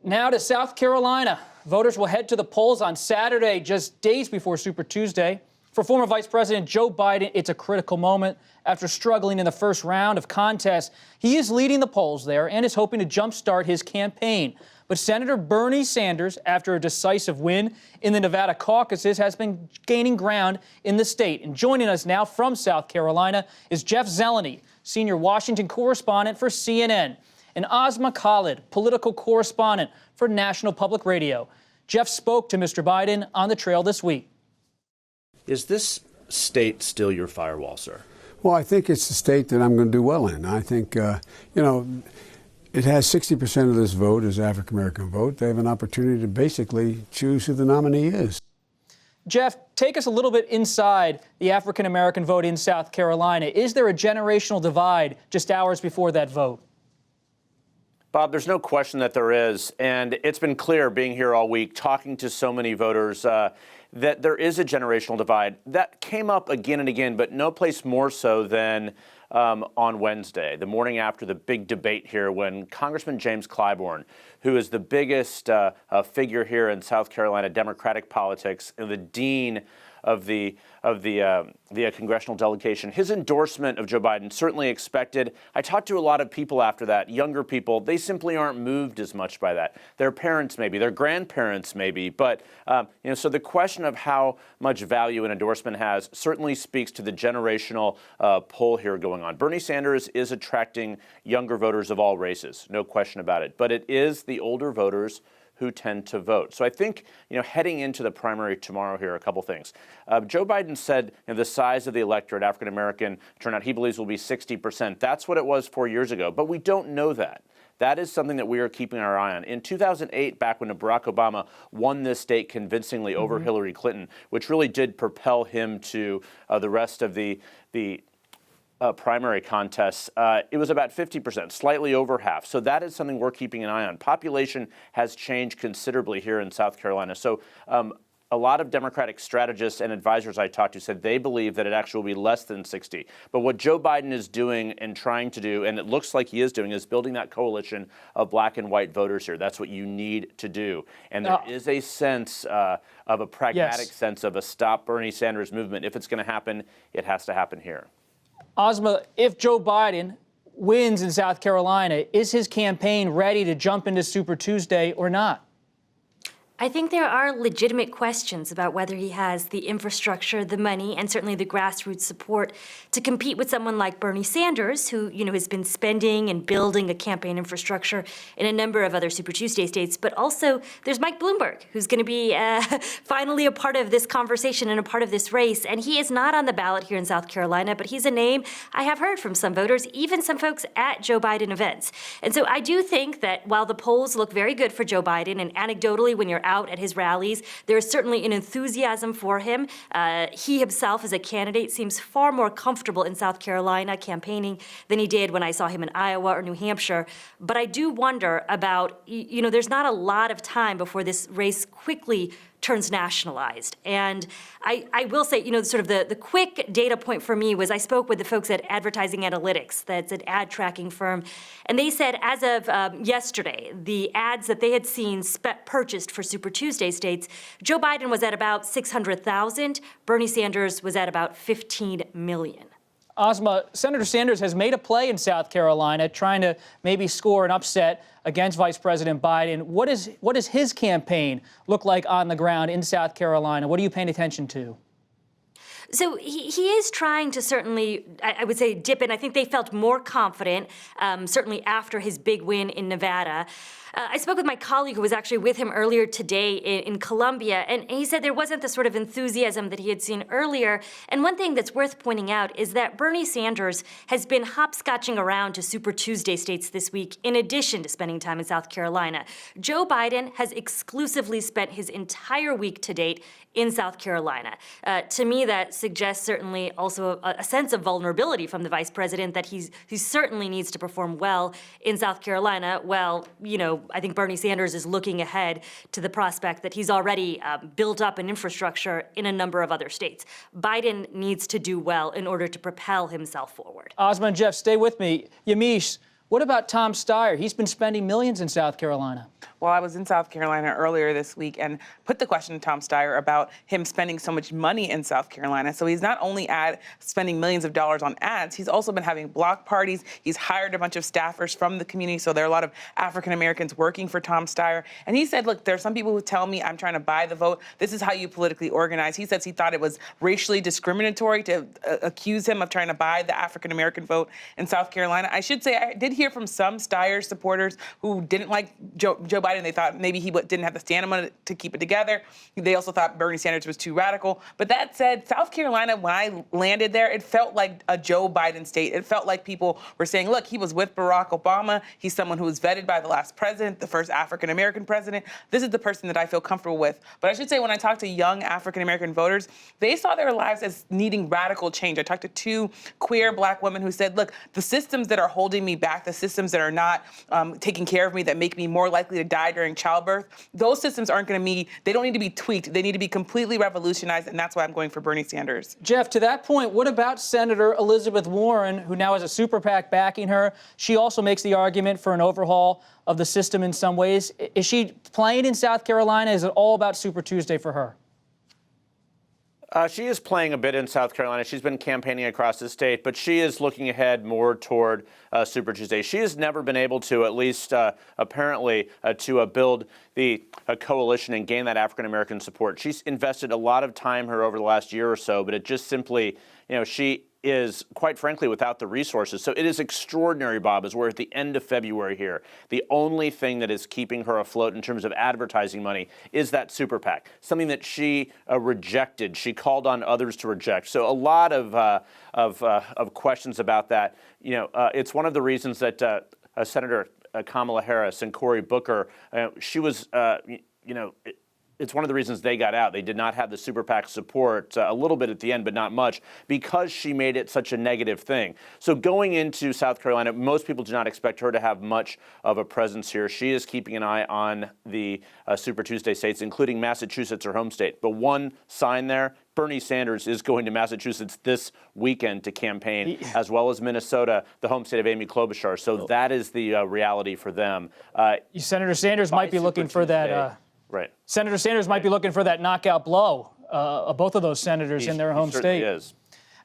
Now to South Carolina. Voters will head to the polls on Saturday, just days before Super Tuesday. For former Vice President Joe Biden, it's a critical moment. After struggling in the first round of contests, he is leading the polls there and is hoping to jumpstart his campaign. But Senator Bernie Sanders, after a decisive win in the Nevada caucuses, has been gaining ground in the state. And joining us now from South Carolina is Jeff Zeleny, senior Washington correspondent for CNN, and Asma, Khalid, political correspondent for National Public Radio. Jeff spoke to Mr. Biden on the trail this week. Is this state still your firewall, sir? Well, I think it's the state that I'm going to do well in. I think, it has 60% of this vote is African-American vote. They have an opportunity to basically choose who the nominee is. Jeff, take us a little bit inside the African-American vote in South Carolina. Is there a generational divide just hours before that vote? Bob, there's no question that there is. And it's been clear being here all week, talking to so many voters, that there is a generational divide. That came up again and again, but no place more so than on Wednesday, the morning after the big debate here, when Congressman James Clyburn, who is the biggest figure here in South Carolina Democratic politics and the dean of the congressional delegation, his endorsement of Joe Biden certainly expected. I talked to a lot of people after that, younger people. They simply aren't moved as much by that. Their parents maybe, their grandparents maybe, but so the question of how much value an endorsement has certainly speaks to the generational pull here going on. Bernie Sanders is attracting younger voters of all races, no question about it, but it is the older voters who tend to vote. So I think, heading into the primary tomorrow here, a couple things. Joe Biden said the size of the electorate, African-American turnout, he believes will be 60%. That's what it was 4 years ago, but we don't know that. That is something that we are keeping our eye on. In 2008, back when Barack Obama won this state convincingly over Hillary Clinton, which really did propel him to the rest of the primary contests, it was about 50%, slightly over half. So that is something we're keeping an eye on. Population has changed considerably here in South Carolina. So a lot of Democratic strategists and advisors I talked to said they believe that it actually will be less than 60. But what Joe Biden is doing and trying to do, and it looks like he is doing, is building that coalition of black and white voters here. That's what you need to do. And there is a sense of a pragmatic sense of a stop Bernie Sanders movement. If it's going to happen, it has to happen here. Asma, if Joe Biden wins in South Carolina, is his campaign ready to jump into Super Tuesday or not? I think there are legitimate questions about whether he has the infrastructure, the money, and certainly the grassroots support to compete with someone like Bernie Sanders, who, has been spending and building a campaign infrastructure in a number of other Super Tuesday states. But also, there's Mike Bloomberg, who's going to be finally a part of this conversation and a part of this race. And he is not on the ballot here in South Carolina, but he's a name I have heard from some voters, even some folks at Joe Biden events. And so I do think that while the polls look very good for Joe Biden, and anecdotally, when you're out at his rallies, there is certainly an enthusiasm for him. He himself, as a candidate, seems far more comfortable in South Carolina campaigning than he did when I saw him in Iowa or New Hampshire. But I do wonder about, there's not a lot of time before this race quickly turns nationalized. And I will say, sort of the quick data point for me was I spoke with the folks at Advertising Analytics, that's an ad tracking firm, and they said as of yesterday, the ads that they had seen purchased for Super Tuesday states, Joe Biden was at about 600,000, Bernie Sanders was at about 15 million. Asma, Senator Sanders has made a play in South Carolina, trying to maybe score an upset against Vice President Biden. What does his campaign look like on the ground in South Carolina? What are you paying attention to? So he is trying to certainly, I would say, dip in. I think they felt more confident, certainly after his big win in Nevada. I spoke with my colleague who was actually with him earlier today in Columbia, and he said there wasn't the sort of enthusiasm that he had seen earlier. And one thing that's worth pointing out is that Bernie Sanders has been hopscotching around to Super Tuesday states this week, in addition to spending time in South Carolina. Joe Biden has exclusively spent his entire week to date in South Carolina. To me, that suggests certainly also a sense of vulnerability from the vice president that he certainly needs to perform well in South Carolina. Well, I think Bernie Sanders is looking ahead to the prospect that he's already built up an infrastructure in a number of other states. Biden needs to do well in order to propel himself forward. Asma and Jeff, stay with me. Yamiche, What about Tom Styer? He's been spending millions in South Carolina. Well, I was in South Carolina earlier this week and put the question to Tom Styer about him spending so much money in South Carolina. So he's not only spending millions of dollars on ads, he's also been having block parties. He's hired a bunch of staffers from the community. So there are a lot of African Americans working for Tom Styer. And he said, look, there are some people who tell me I'm trying to buy the vote. This is how you politically organize. He says he thought it was racially discriminatory to accuse him of trying to buy the African American vote in South Carolina. I should say I did hear from some Styer supporters who didn't like Joe Biden. They thought maybe he didn't have the stamina to keep it together. They also thought Bernie Sanders was too radical. But that said, South Carolina, when I landed there, it felt like a Joe Biden state. It felt like people were saying, look, he was with Barack Obama. He's someone who was vetted by the last president, the first African-American president. This is the person that I feel comfortable with. But I should say, when I talked to young African-American voters, they saw their lives as needing radical change. I talked to 2 queer black women who said, look, the systems that are holding me back, the systems that are not taking care of me, that make me more likely to die during childbirth, those systems aren't going to they don't need to be tweaked. They need to be completely revolutionized, and that's why I'm going for Bernie Sanders. Jeff, to that point, what about Senator Elizabeth Warren, who now has a super PAC backing her? She also makes the argument for an overhaul of the system in some ways. Is she playing in South Carolina? Is it all about Super Tuesday for her? She is playing a bit in South Carolina. She's been campaigning across the state, but she is looking ahead more toward Super Tuesday. She has never been able to, at least apparently, to build the coalition and gain that African-American support. She's invested a lot of time here over the last year or so, but it just simply, she is, quite frankly, without the resources. So it is extraordinary, Bob, as we're at the end of February here. The only thing that is keeping her afloat in terms of advertising money is that super PAC, something that she rejected. She called on others to reject. So a lot of questions about that. It's one of the reasons that Senator Kamala Harris and Cory Booker, she was, it's one of the reasons they got out. They did not have the super PAC support, a little bit at the end, but not much, because she made it such a negative thing. So going into South Carolina, most people do not expect her to have much of a presence here. She is keeping an eye on the Super Tuesday states, including Massachusetts, her home state. But one sign there, Bernie Sanders is going to Massachusetts this weekend to campaign, as well as Minnesota, the home state of Amy Klobuchar. So that is the reality for them. Senator Sanders might be looking for that. Right. Senator Sanders might be looking for that knockout blow of both of those senators in their home state. He is.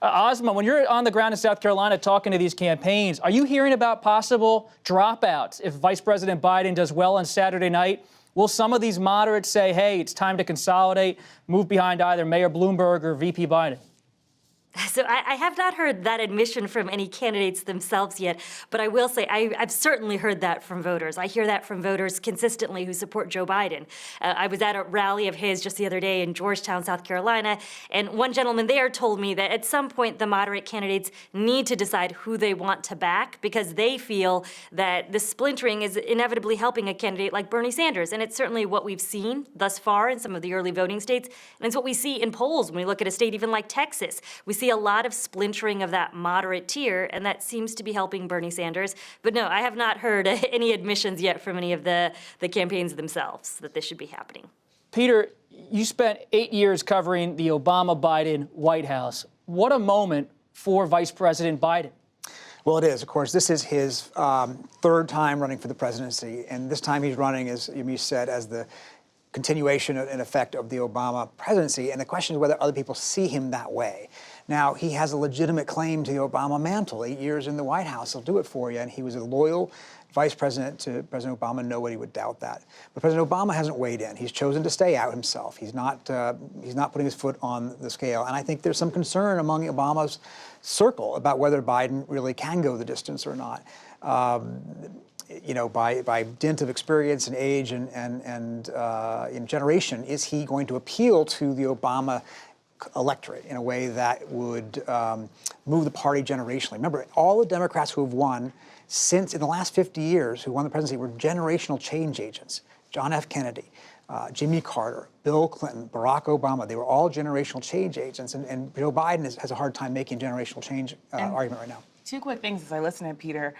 Asma, when you're on the ground in South Carolina talking to these campaigns, are you hearing about possible dropouts if Vice President Biden does well on Saturday night? Will some of these moderates say, hey, it's time to consolidate, move behind either Mayor Bloomberg or VP Biden? So I have not heard that admission from any candidates themselves yet, but I will say I've certainly heard that from voters. I hear that from voters consistently who support Joe Biden. I was at a rally of his just the other day in Georgetown, South Carolina, and one gentleman there told me that at some point the moderate candidates need to decide who they want to back because they feel that the splintering is inevitably helping a candidate like Bernie Sanders, and it's certainly what we've seen thus far in some of the early voting states, and it's what we see in polls when we look at a state even like Texas. We see a lot of splintering of that moderate tier, and that seems to be helping Bernie Sanders. But no, I have not heard any admissions yet from any of the campaigns themselves that this should be happening. Peter, you spent 8 years covering the Obama-Biden White House. What a moment for Vice President Biden. Well, it is. Of course, this is his 3rd time running for the presidency, and this time he's running, as Yamiche said, as the continuation in effect of the Obama presidency, and the question is whether other people see him that way. Now, he has a legitimate claim to the Obama mantle. 8 years in the White House, he'll do it for you, and he was a loyal vice president to President Obama. Nobody would doubt that. But President Obama hasn't weighed in. He's chosen to stay out himself. He's not putting his foot on the scale, and I think there's some concern among Obama's circle about whether Biden really can go the distance or not. By dint of experience and age and generation, is he going to appeal to the Obama electorate in a way that would move the party generationally? Remember, all the Democrats who have won in the last 50 years, who won the presidency, were generational change agents. John F. Kennedy, Jimmy Carter, Bill Clinton, Barack Obama, they were all generational change agents. And Joe Biden has a hard time making generational change argument right now. Two quick things as I listen to Peter.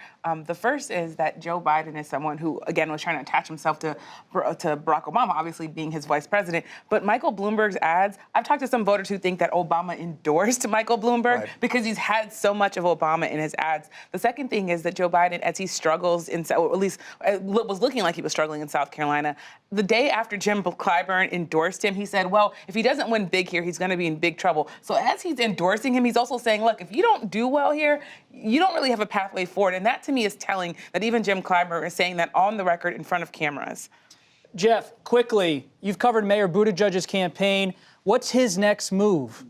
The first is that Joe Biden is someone who, again, was trying to attach himself to Barack Obama, obviously being his vice president. But Michael Bloomberg's ads, I've talked to some voters who think that Obama endorsed Michael Bloomberg because he's had so much of Obama in his ads. The second thing is that Joe Biden, as he struggles in, or at least it was looking like he was struggling in South Carolina, the day after Jim Clyburn endorsed him, he said, well, if he doesn't win big here, he's going to be in big trouble. So as he's endorsing him, he's also saying, look, if you don't do well here, you don't really have a pathway forward. And that, to me, is telling that even Jim Clyburn is saying that on the record in front of cameras. Jeff, quickly, you've covered Mayor Buttigieg's campaign. What's his next move?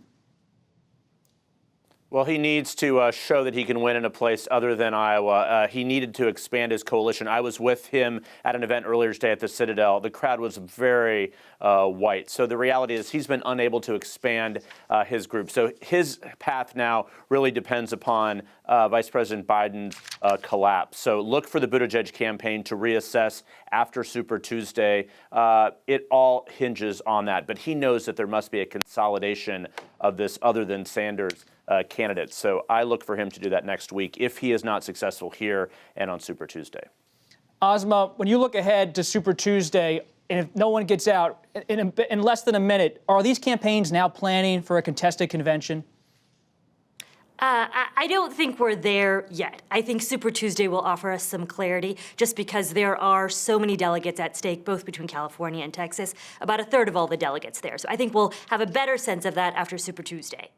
Well, he needs to show that he can win in a place other than Iowa. He needed to expand his coalition. I was with him at an event earlier today at the Citadel. The crowd was very white. So the reality is he's been unable to expand his group. So his path now really depends upon Vice President Biden's collapse. So look for the Buttigieg campaign to reassess after Super Tuesday. It all hinges on that. But he knows that there must be a consolidation of this other than Sanders candidates. So I look for him to do that next week if he is not successful here and on Super Tuesday. Asma, when you look ahead to Super Tuesday, and if no one gets out in less than a minute, are these campaigns now planning for a contested convention? I don't think we're there yet. I think Super Tuesday will offer us some clarity just because there are so many delegates at stake, both between California and Texas, about a third of all the delegates there. So I think we'll have a better sense of that after Super Tuesday.